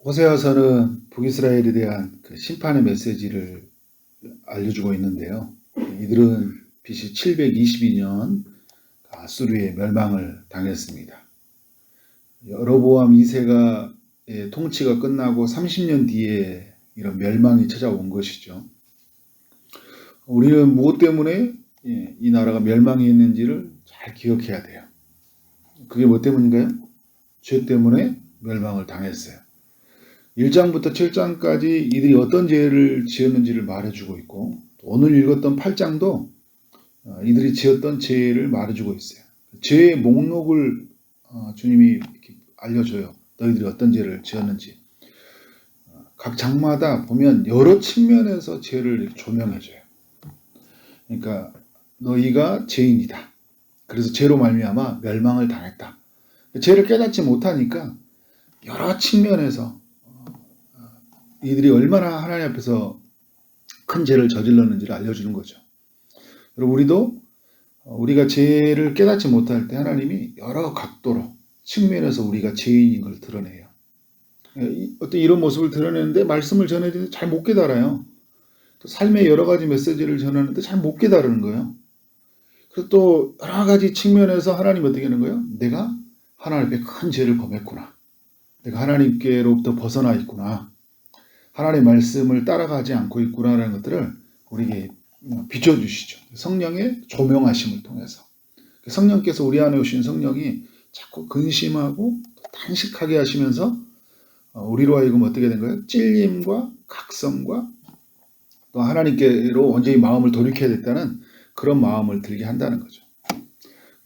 호세아서는 북이스라엘에 대한 그 심판의 메시지를 알려주고 있는데요. 이들은 BC 722년 아수르의 멸망을 당했습니다. 여로보암 2세가의 통치가 끝나고 30년 뒤에 이런 멸망이 찾아온 것이죠. 우리는 무엇 때문에 이 나라가 멸망했는지를 잘 기억해야 돼요. 그게 뭐 때문인가요? 죄 때문에 멸망을 당했어요. 1장부터 7장까지 이들이 어떤 죄를 지었는지를 말해주고 있고, 오늘 읽었던 8장도 이들이 지었던 죄를 말해주고 있어요. 죄의 목록을 주님이 이렇게 알려줘요. 너희들이 어떤 죄를 지었는지. 각 장마다 보면 여러 측면에서 죄를 조명해줘요. 그러니까 너희가 죄인이다. 그래서 죄로 말미암아 멸망을 당했다. 죄를 깨닫지 못하니까 여러 측면에서 이들이 얼마나 하나님 앞에서 큰 죄를 저질렀는지를 알려주는 거죠. 그리고 우리도 우리가 죄를 깨닫지 못할 때 하나님이 여러 각도로 측면에서 우리가 죄인인 걸 드러내요. 어떤 이런 모습을 드러내는데 말씀을 전해주는데 잘 못 깨달아요. 또 삶의 여러 가지 메시지를 전하는데 잘 못 깨달은 거예요. 그래서 또 여러 가지 측면에서 하나님 어떻게 하는 거예요? 내가 하나님 앞에 큰 죄를 범했구나. 내가 하나님께로부터 벗어나 있구나. 하나님의 말씀을 따라가지 않고 있구나라는 것들을 우리에게 비춰주시죠. 성령의 조명하심을 통해서. 성령께서 우리 안에 오신 성령이 자꾸 근심하고 단식하게 하시면서 우리로 하여금 어떻게 된 거예요? 찔림과 각성과 또 하나님께로 온전히 마음을 돌이켜야 됐다는 그런 마음을 들게 한다는 거죠.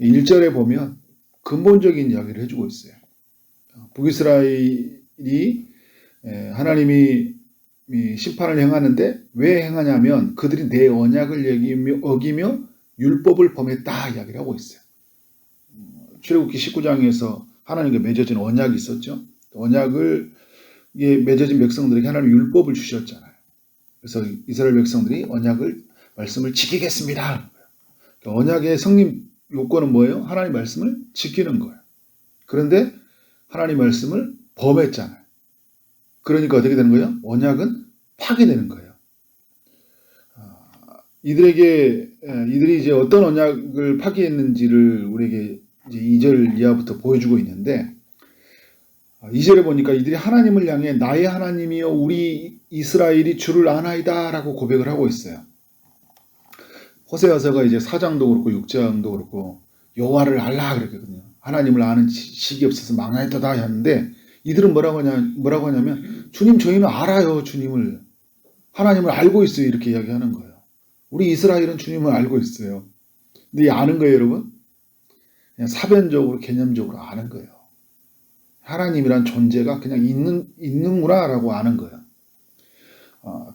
1절에 보면 근본적인 이야기를 해주고 있어요. 북이스라엘이 하나님이 심판을 행하는데 왜 행하냐면 그들이 내 언약을 어기며 율법을 범했다 이야기를 하고 있어요. 출애굽기 19장에서 하나님과 맺어진 언약이 있었죠. 언약을 맺어진 백성들에게 하나님 율법을 주셨잖아요. 그래서 이스라엘 백성들이 말씀을 지키겠습니다. 언약의 성립 요건은 뭐예요? 하나님 말씀을 지키는 거예요. 그런데 하나님 말씀을 범했잖아요. 그러니까 어떻게 되는 거예요? 언약은 파괴되는 거예요. 이들이 이제 어떤 언약을 파괴했는지를 우리에게 이제 2절 이하부터 보여주고 있는데, 2절에 보니까 이들이 하나님을 향해 나의 하나님이여 우리 이스라엘이 주를 아나이다 라고 고백을 하고 있어요. 호세아서가 이제 4장도 그렇고 6장도 그렇고 여호와를 알라 그랬거든요. 하나님을 아는 지식이 없어서 망하였다 하는데 이들은 뭐라고 하냐면 주님 저희는 알아요. 주님을. 하나님을 알고 있어요. 이렇게 이야기하는 거예요. 우리 이스라엘은 주님을 알고 있어요. 근데 이 아는 거예요 여러분? 그냥 사변적으로 개념적으로 아는 거예요. 하나님이란 존재가 그냥 있는구나 라고 아는 거예요.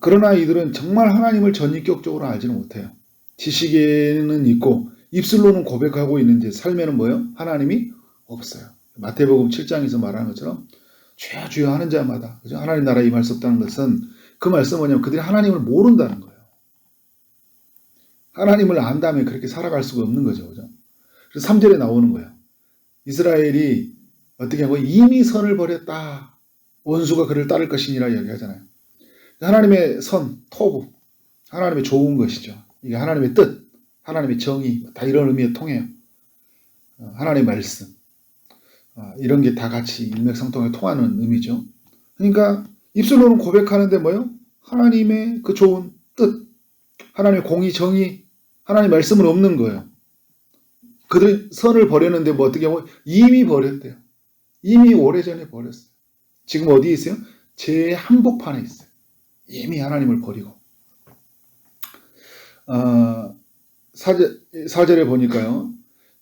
그러나 이들은 정말 하나님을 전인격적으로 알지는 못해요. 지식에는 있고 입술로는 고백하고 있는지 삶에는 뭐예요? 하나님이 없어요. 마태복음 7장에서 말하는 것처럼 주여 주여 하는 자마다 그죠? 하나님 나라에 임할 수 없다는 것은 그 말씀은 뭐냐면 그들이 하나님을 모른다는 거예요. 하나님을 안다면 그렇게 살아갈 수가 없는 거죠. 그죠? 그래서 3절에 나오는 거예요. 이스라엘이 어떻게 하고 이미 선을 버렸다. 원수가 그를 따를 것이니라 이야기하잖아요. 하나님의 선, 토부, 하나님의 좋은 것이죠. 이게 하나님의 뜻, 하나님의 정의 다 이런 의미에 통해요. 하나님의 말씀 이런 게 다 같이 일맥상통하게 통하는 의미죠. 그러니까 입술로는 고백하는데 뭐요? 하나님의 그 좋은 뜻, 하나님의 공의, 정의, 하나님의 말씀은 없는 거예요. 그들이 선을 버렸는데 뭐 어떻게 하면 이미 버렸대요. 이미 오래전에 버렸어요. 지금 어디에 있어요? 죄의 한복판에 있어요. 이미 하나님을 버리고. 4절에 보니까요.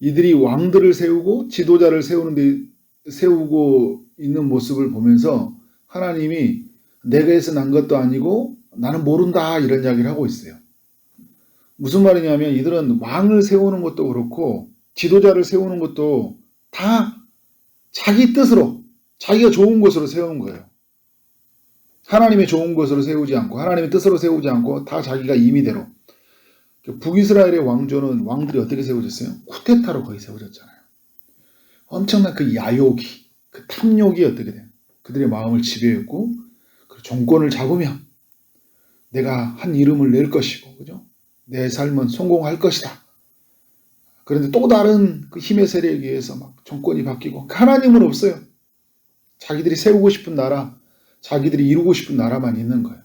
이들이 왕들을 세우고 지도자를 세우고 있는 모습을 보면서 하나님이 내가 해서 난 것도 아니고 나는 모른다 이런 이야기를 하고 있어요. 무슨 말이냐면 이들은 왕을 세우는 것도 그렇고 지도자를 세우는 것도 다 자기 뜻으로 자기가 좋은 것으로 세운 거예요. 하나님의 좋은 것으로 세우지 않고 하나님의 뜻으로 세우지 않고 다 자기가 임의대로. 북이스라엘의 왕조는 왕들이 어떻게 세워졌어요? 쿠데타로 거의 세워졌잖아요. 엄청난 그 야욕이, 그 탐욕이 어떻게 돼요? 그들의 마음을 지배했고 그 정권을 잡으면 내가 한 이름을 낼 것이고, 그죠? 내 삶은 성공할 것이다. 그런데 또 다른 그 힘의 세력에 의해서 막 정권이 바뀌고 하나님은 없어요. 자기들이 세우고 싶은 나라, 자기들이 이루고 싶은 나라만 있는 거예요.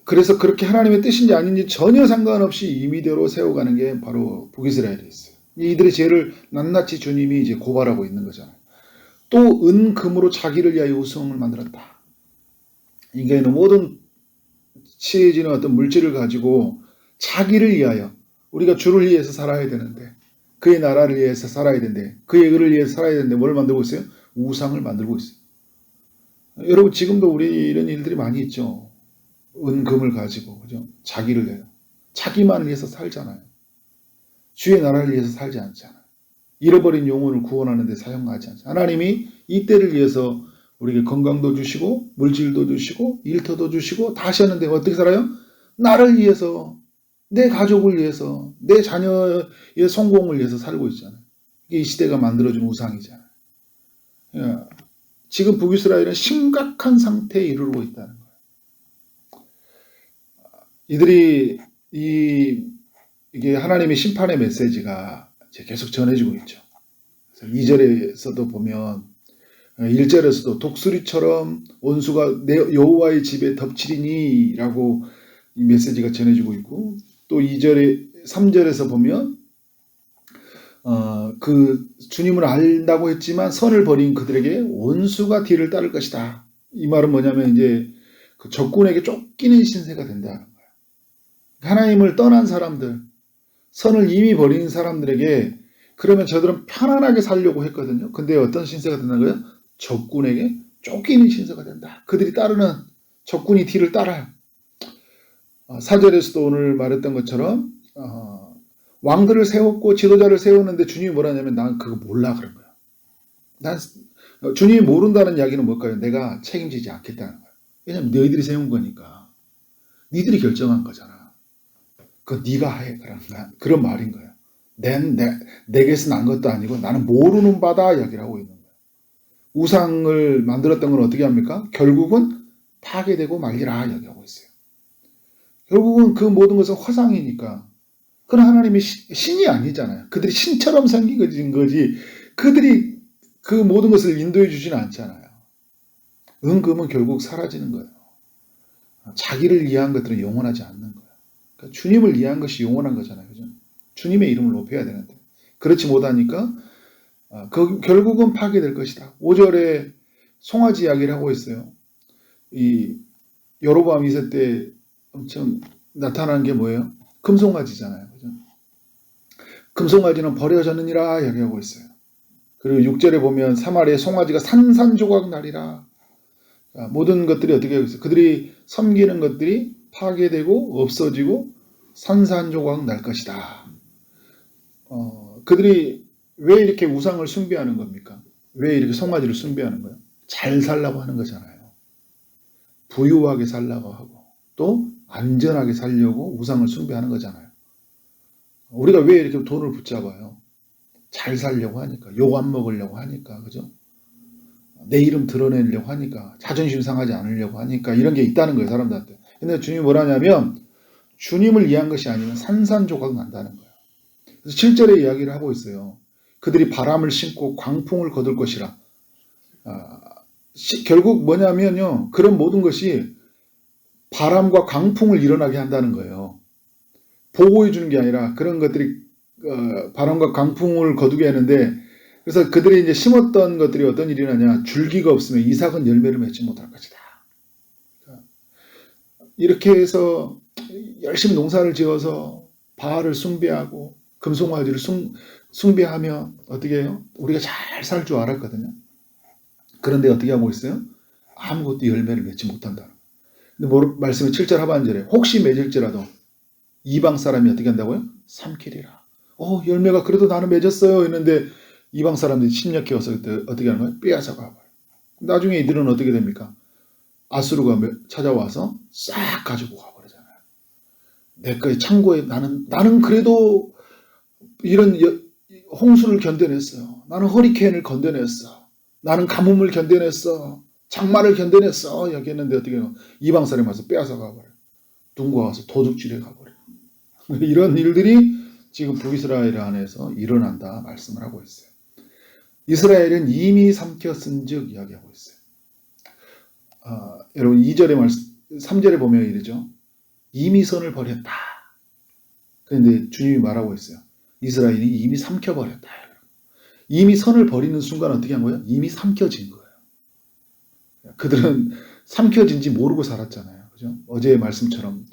그래서 그렇게 하나님의 뜻인지 아닌지 전혀 상관없이 임의대로 세워가는 게 바로 북이스라엘이었어요. 이들의 죄를 낱낱이 주님이 이제 고발하고 있는 거잖아요. 또 은금으로 자기를 위하여 우상을 만들었다. 인간의 모든 치해지는 어떤 물질을 가지고 자기를 위하여, 우리가 주를 위해서 살아야 되는데, 그의 나라를 위해서 살아야 되는데, 그의 의를 위해서 살아야 되는데 뭘 만들고 있어요? 우상을 만들고 있어요. 여러분 지금도 우리 이런 일들이 많이 있죠. 은금을 가지고, 그죠? 자기를 위하여, 자기만을 위해서 살잖아요. 주의 나라를 위해서 살지 않잖아요. 잃어버린 영혼을 구원하는 데 사용하지 않잖아요. 하나님이 이 때를 위해서 우리에게 건강도 주시고 물질도 주시고 일터도 주시고 다 하셨는데 어떻게 살아요? 나를 위해서, 내 가족을 위해서, 내 자녀의 성공을 위해서 살고 있잖아요. 이게 이 시대가 만들어준 우상이잖아요. 지금 북이스라엘은 심각한 상태에 이르고 있다는 거예요. 이들이 이게 하나님의 심판의 메시지가 계속 전해지고 있죠. 2절에서도 보면, 1절에서도 독수리처럼 원수가 내 여호와의 집에 덮치리니 라고 이 메시지가 전해지고 있고, 또 2절에 3절에서 보면 그 주님을 안다고 했지만 선을 버린 그들에게 원수가 뒤를 따를 것이다. 이 말은 뭐냐면 이제 그 적군에게 쫓기는 신세가 된다는 거예요. 하나님을 떠난 사람들, 선을 이미 버린 사람들에게 그러면 저들은 편안하게 살려고 했거든요. 근데 어떤 신세가 된다는 거예요? 적군에게 쫓기는 신세가 된다. 그들이 따르는, 적군이 뒤를 따라요. 4절에서도 오늘 말했던 것처럼 왕들을 세웠고 지도자를 세웠는데 주님이 뭐라냐면 난 그거 몰라 그런 거예요. 난 주님이 모른다는 이야기는 뭘까요? 내가 책임지지 않겠다는 거예요. 왜냐면 너희들이 세운 거니까. 니들이 결정한 거잖아. 그거 네가 해. 그런 말인 거예요. 내게서 난 것도 아니고 나는 모르는 바다 이야기를 하고 있는 거예요. 우상을 만들었던 건 어떻게 합니까? 결국은 파괴되고 말리라 이야기하고 있어요. 결국은 그 모든 것은 허상이니까. 그건 하나님이 신이 아니잖아요. 그들이 신처럼 생긴 거지. 그들이 그 모든 것을 인도해 주지는 않잖아요. 은금은 결국 사라지는 거예요. 자기를 위한 것들은 영원하지 않는 거예요. 그러니까 주님을 위한 것이 영원한 거잖아요. 그죠? 주님의 이름을 높여야 되는데. 그렇지 못하니까 결국은 파괴될 것이다. 5절에 송아지 이야기를 하고 있어요. 이 여로보암 2세 때 엄청 나타난 게 뭐예요? 금송아지잖아요. 그죠? 금송아지는 버려졌느니라 이야기하고 있어요. 그리고 6절에 보면 사마리아의 송아지가 산산조각 나리라. 모든 것들이 어떻게 하고 있어요? 그들이 섬기는 것들이 파괴되고 없어지고 산산조각 날 것이다. 그들이 왜 이렇게 우상을 숭배하는 겁니까? 왜 이렇게 송아지를 숭배하는 거예요? 잘 살라고 하는 거잖아요. 부유하게 살라고 하고 또 안전하게 살려고 우상을 숭배하는 거잖아요. 우리가 왜 이렇게 돈을 붙잡아요? 잘 살려고 하니까, 욕 안 먹으려고 하니까, 그죠? 내 이름 드러내려고 하니까, 자존심 상하지 않으려고 하니까 이런 게 있다는 거예요, 사람들한테. 근데 주님이 뭐라냐면 주님을 위한 것이 아니면 산산조각 난다는 거예요. 그래서 7절에 이야기를 하고 있어요. 그들이 바람을 심고 광풍을 거둘 것이라. 결국 뭐냐면요, 그런 모든 것이 바람과 강풍을 일어나게 한다는 거예요. 보호해 주는 게 아니라 그런 것들이 바람과 강풍을 거두게 하는데, 그래서 그들이 이제 심었던 것들이 어떤 일이 나냐, 줄기가 없으면 이삭은 열매를 맺지 못할 것이다. 이렇게 해서 열심히 농사를 지어서 바알을 숭배하고 금송아지를 숭배하면 어떻게 해요? 우리가 잘 살 줄 알았거든요. 그런데 어떻게 하고 있어요? 아무것도 열매를 맺지 못한다. 근데 말씀은 7절 하반절에 혹시 맺을지라도 이방 사람이 어떻게 한다고요? 삼키리라. 열매가 그래도 나는 맺었어요 했는데 이방 사람들이 침략해 와서 어떻게 하는 거예요? 빼앗아 가버려요. 나중에 이들은 어떻게 됩니까? 아수르가 찾아와서 싹 가지고 가버리잖아요. 내 거에 창고에 나는 그래도 이런 홍수를 견뎌냈어요. 나는 허리케인을 건져냈어. 나는 가뭄을 견뎌냈어. 장마를 견뎌냈어. 여기 했는데 어떻게 해요? 이방 사람이 와서 빼앗아 가버려. 누군가 와서 도둑질해 가버려. 이런 일들이 지금 북이스라엘 안에서 일어난다 말씀을 하고 있어요. 이스라엘은 이미 삼켰은즉 이야기하고 있어요. 여러분 2절의 말씀, 3절에 보면 이러죠. 이미 선을 버렸다. 그런데 주님이 말하고 있어요. 이스라엘이 이미 삼켜버렸다. 이미 선을 버리는 순간 어떻게 한 거예요? 이미 삼켜진 거예요. 그들은 삼켜진지 모르고 살았잖아요. 그죠? 어제의 말씀처럼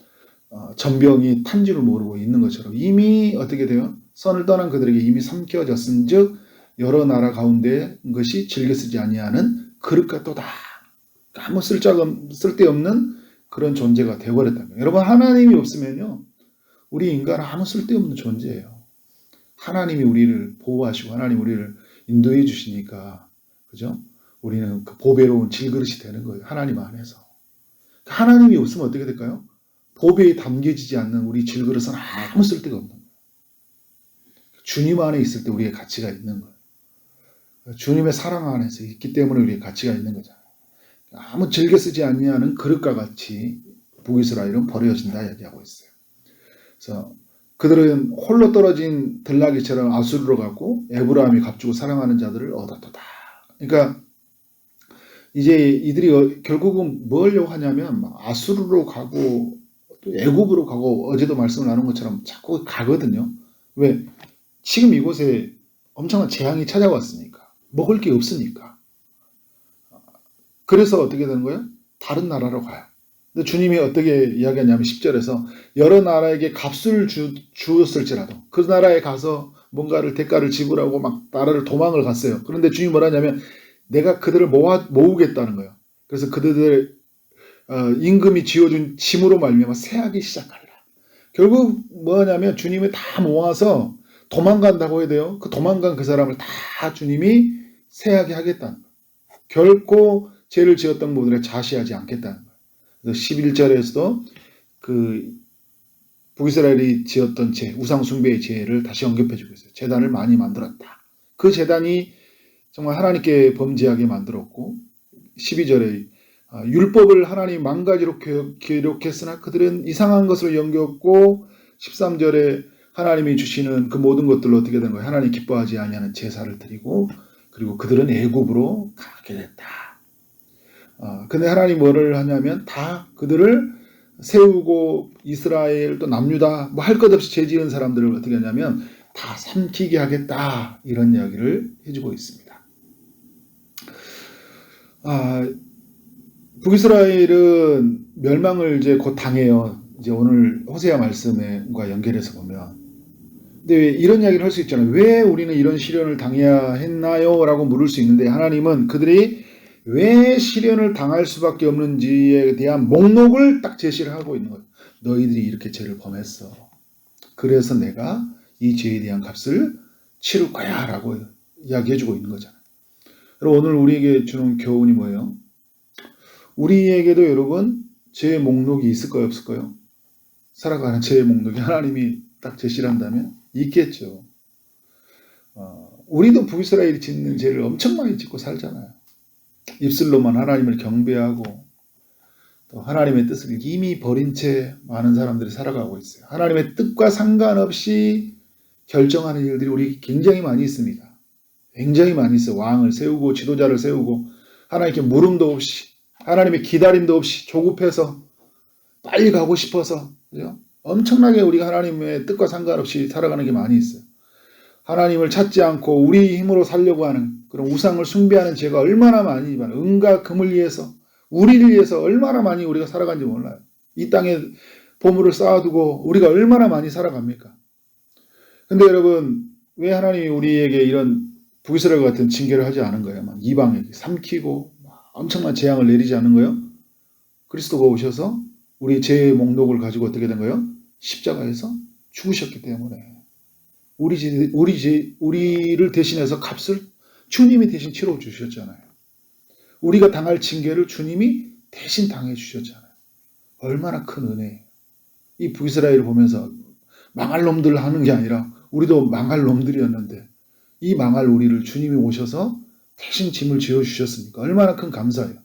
전병이 탄 줄을 모르고 있는 것처럼 이미 어떻게 돼요? 선을 떠난 그들에게 이미 삼켜졌은즉 여러 나라 가운데 것이 즐겨 쓰지 아니하는 그릇 같도다. 아무 쓸데없는 그런 존재가 되어버렸다는 거예요. 여러분 하나님이 없으면요. 우리 인간은 아무 쓸데없는 존재예요. 하나님이 우리를 보호하시고 하나님 우리를 인도해 주시니까 그죠? 우리는 그 보배로운 질그릇이 되는 거예요. 하나님 안에서. 하나님이 없으면 어떻게 될까요? 보배에 담겨지지 않는 우리 질그릇은 아무 쓸데가 없는 거예요. 주님 안에 있을 때 우리의 가치가 있는 거예요. 주님의 사랑 안에서 있기 때문에 우리의 가치가 있는 거잖아요. 아무 즐겨 쓰지 아니하는 그릇과 같이 북이스라엘은 버려진다 얘기하고 있어요. 그래서 그들은 홀로 떨어진 들나귀처럼 아수르로 가고 에브라임이 값주고 사랑하는 자들을 얻었도다. 그러니까 이제 이들이 결국은 뭐 하려고 하냐면 아수르로 가고 또 애굽으로 가고 어제도 말씀을 나눈 것처럼 자꾸 가거든요. 왜? 지금 이곳에 엄청난 재앙이 찾아왔으니까. 먹을 게 없으니까. 그래서 어떻게 되는 거예요? 다른 나라로 가요. 근데 주님이 어떻게 이야기하냐면 10절에서 여러 나라에게 값을 주었을지라도 그 나라에 가서 뭔가를 대가를 지불하고 막 나라를 도망을 갔어요. 그런데 주님이 뭐라 하냐면 내가 그들을 모으겠다는 거예요. 그래서 그들의 임금이 지어준 짐으로 말미암아 세하기 시작하리라. 결국 뭐냐면 주님이 다 모아서 도망간다고 해야 돼요. 그 도망간 그 사람을 다 주님이 세하게 하겠다는 거예요. 결코 죄를 지었던 분들에 자시하지 않겠다는 거예요. 그래서 11절에서도 그 북이스라엘이 지었던 죄, 우상숭배의 죄를 다시 언급해주고 있어요. 제단을 많이 만들었다. 그 제단이 정말 하나님께 범죄하게 만들었고 12절에 율법을 하나님 망가지로 기록했으나 그들은 이상한 것을 여겼고 13절에 하나님이 주시는 그 모든 것들로 어떻게 된 거예요? 하나님 기뻐하지 아니하는 제사를 드리고 그리고 그들은 애굽으로 가게 됐다. 근데 하나님 뭐를 하냐면 다 그들을 세우고 이스라엘 또 남유다 뭐 할 것 없이 죄 지은 사람들을 어떻게 하냐면 다 삼키게 하겠다 이런 이야기를 해주고 있습니다. 북이스라엘은 멸망을 이제 곧 당해요. 이제 오늘 호세아 말씀과 연결해서 보면. 근데 왜 이런 이야기를 할 수 있잖아요. 왜 우리는 이런 시련을 당해야 했나요? 라고 물을 수 있는데 하나님은 그들이 왜 시련을 당할 수밖에 없는지에 대한 목록을 딱 제시를 하고 있는 거예요. 너희들이 이렇게 죄를 범했어. 그래서 내가 이 죄에 대한 값을 치를 거야 라고 이야기해주고 있는 거잖아요. 여러분 오늘 우리에게 주는 교훈이 뭐예요? 우리에게도 여러분 죄의 목록이 있을까요? 없을까요? 살아가는 죄의 목록이 하나님이 딱 제시를 한다면 있겠죠. 우리도 북이스라엘이 짓는 죄를 엄청 많이 짓고 살잖아요. 입술로만 하나님을 경배하고 또 하나님의 뜻을 이미 버린 채 많은 사람들이 살아가고 있어요. 하나님의 뜻과 상관없이 결정하는 일들이 우리 굉장히 많이 있습니다. 굉장히 많이 있어요. 왕을 세우고 지도자를 세우고 하나님께 물음도 없이 하나님의 기다림도 없이 조급해서 빨리 가고 싶어서 그죠? 엄청나게 우리가 하나님의 뜻과 상관없이 살아가는 게 많이 있어요. 하나님을 찾지 않고 우리 힘으로 살려고 하는 그런 우상을 숭배하는 죄가 얼마나 많이 은과 금을 위해서 우리를 위해서 얼마나 많이 우리가 살아간지 몰라요. 이 땅에 보물을 쌓아두고 우리가 얼마나 많이 살아갑니까? 근데 여러분 왜 하나님이 우리에게 이런 북이스라엘 같은 징계를 하지 않은 거예요? 막 이방에게 삼키고 엄청난 재앙을 내리지 않은 거예요? 그리스도가 오셔서 우리 죄의 목록을 가지고 어떻게 된 거예요? 십자가에서 죽으셨기 때문에 우리를 대신해서 값을 주님이 대신 치러 주셨잖아요. 우리가 당할 징계를 주님이 대신 당해 주셨잖아요. 얼마나 큰 은혜예요. 이 북이스라엘을 보면서 망할 놈들 하는 게 아니라 우리도 망할 놈들이었는데 이 망할 우리를 주님이 오셔서 대신 짐을 지어주셨으니까 얼마나 큰 감사예요.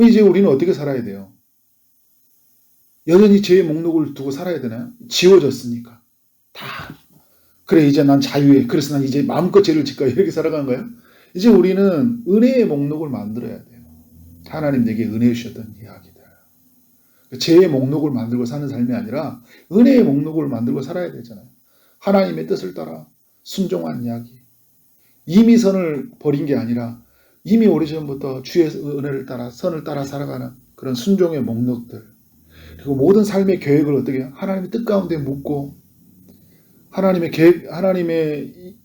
이제 우리는 어떻게 살아야 돼요? 여전히 죄의 목록을 두고 살아야 되나요? 지워졌으니까. 다. 그래, 이제 난 자유해. 그래서 난 이제 마음껏 죄를 짓까? 이렇게 살아간 거예요? 이제 우리는 은혜의 목록을 만들어야 돼요. 하나님 내게 은혜 주셨던 이야기들. 죄의 목록을 만들고 사는 삶이 아니라 은혜의 목록을 만들고 살아야 되잖아요. 하나님의 뜻을 따라 순종한 이야기. 이미 선을 버린 게 아니라 이미 오래전부터 주의 은혜를 따라 선을 따라 살아가는 그런 순종의 목록들. 그리고 모든 삶의 계획을 어떻게 해요? 하나님의 뜻 가운데 묻고 하나님의 계획, 하나님의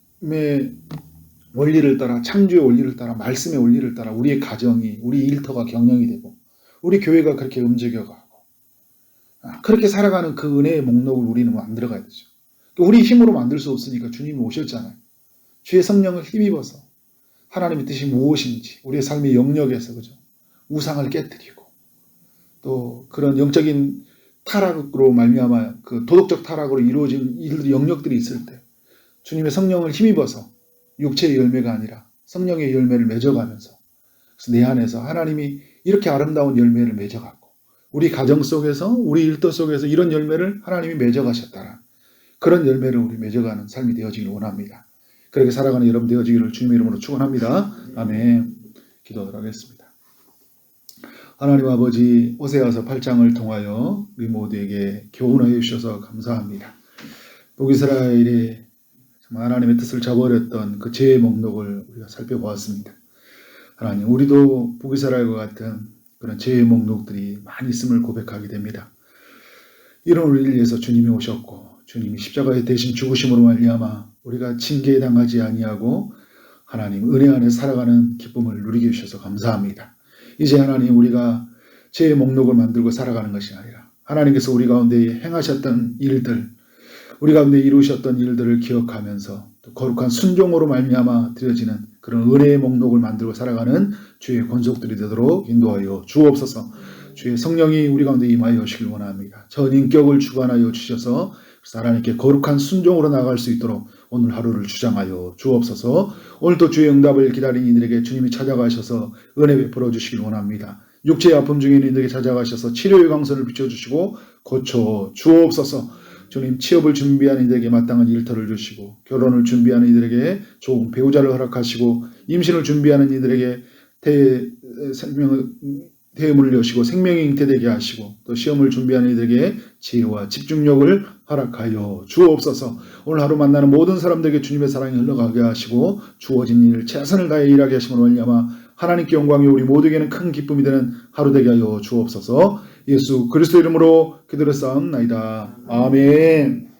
원리를 따라, 창조의 원리를 따라, 말씀의 원리를 따라 우리의 가정이, 우리 일터가 경영이 되고 우리 교회가 그렇게 움직여가고 그렇게 살아가는 그 은혜의 목록을 우리는 만들어가야 되죠. 우리 힘으로 만들 수 없으니까 주님이 오셨잖아요. 주의 성령을 힘입어서 하나님의 뜻이 무엇인지 우리의 삶의 영역에서 그죠? 우상을 깨뜨리고 또 그런 영적인 타락으로 말미암아 그 도덕적 타락으로 이루어진 일들 영역들이 있을 때 주님의 성령을 힘입어서 육체의 열매가 아니라 성령의 열매를 맺어가면서 그래서 내 안에서 하나님이 이렇게 아름다운 열매를 맺어갔고 우리 가정 속에서 우리 일터 속에서 이런 열매를 하나님이 맺어가셨다라 그런 열매를 우리 맺어가는 삶이 되어지길 원합니다. 그렇게 살아가는 여러분 되어지기를 주님의 이름으로 축원합니다. 아멘. 기도하도록 하겠습니다. 하나님 아버지 호세아서 8장을 통하여 우리 모두에게 교훈하여 주셔서 감사합니다. 북이스라엘이 정말 하나님의 뜻을 저버렸던 그 죄의 목록을 우리가 살펴보았습니다. 하나님 우리도 북이스라엘과 같은 그런 죄의 목록들이 많이 있음을 고백하게 됩니다. 이런 우리를 위해서 주님이 오셨고 주님이 십자가에 대신 죽으심으로 말미암아 우리가 징계에 당하지 아니하고 하나님 은혜 안에 살아가는 기쁨을 누리게 해주셔서 감사합니다. 이제 하나님 우리가 죄의 목록을 만들고 살아가는 것이 아니라 하나님께서 우리 가운데 행하셨던 일들 우리 가운데 이루셨던 일들을 기억하면서 또 거룩한 순종으로 말미암아 드려지는 그런 은혜의 목록을 만들고 살아가는 주의 권속들이 되도록 인도하여 주옵소서. 주의 성령이 우리 가운데 임하여 오시길 원합니다. 전 인격을 주관하여 주셔서 하나님께 거룩한 순종으로 나아갈 수 있도록 오늘 하루를 주장하여 주옵소서. 오늘도 주의 응답을 기다린 이들에게 주님이 찾아가셔서 은혜 베풀어 주시길 원합니다. 육체의 아픔 중에 있는 이들에게 찾아가셔서 치료의 강선을 비춰주시고 고쳐 주옵소서. 주님 취업을 준비하는 이들에게 마땅한 일터를 주시고 결혼을 준비하는 이들에게 좋은 배우자를 허락하시고 임신을 준비하는 이들에게 대문을 여시고 생명이 잉태되게 하시고 또 시험을 준비하는 이들에게 지혜와 집중력을 허락하여 주옵소서. 오늘 하루 만나는 모든 사람들에게 주님의 사랑이 흘러가게 하시고 주어진 일을 최선을 다해 일하게 하심으로 말미암아 하나님께 영광이 우리 모두에게는 큰 기쁨이 되는 하루 되게 하여 주옵소서. 예수 그리스도 이름으로 기도를 쌓옵나이다. 아멘.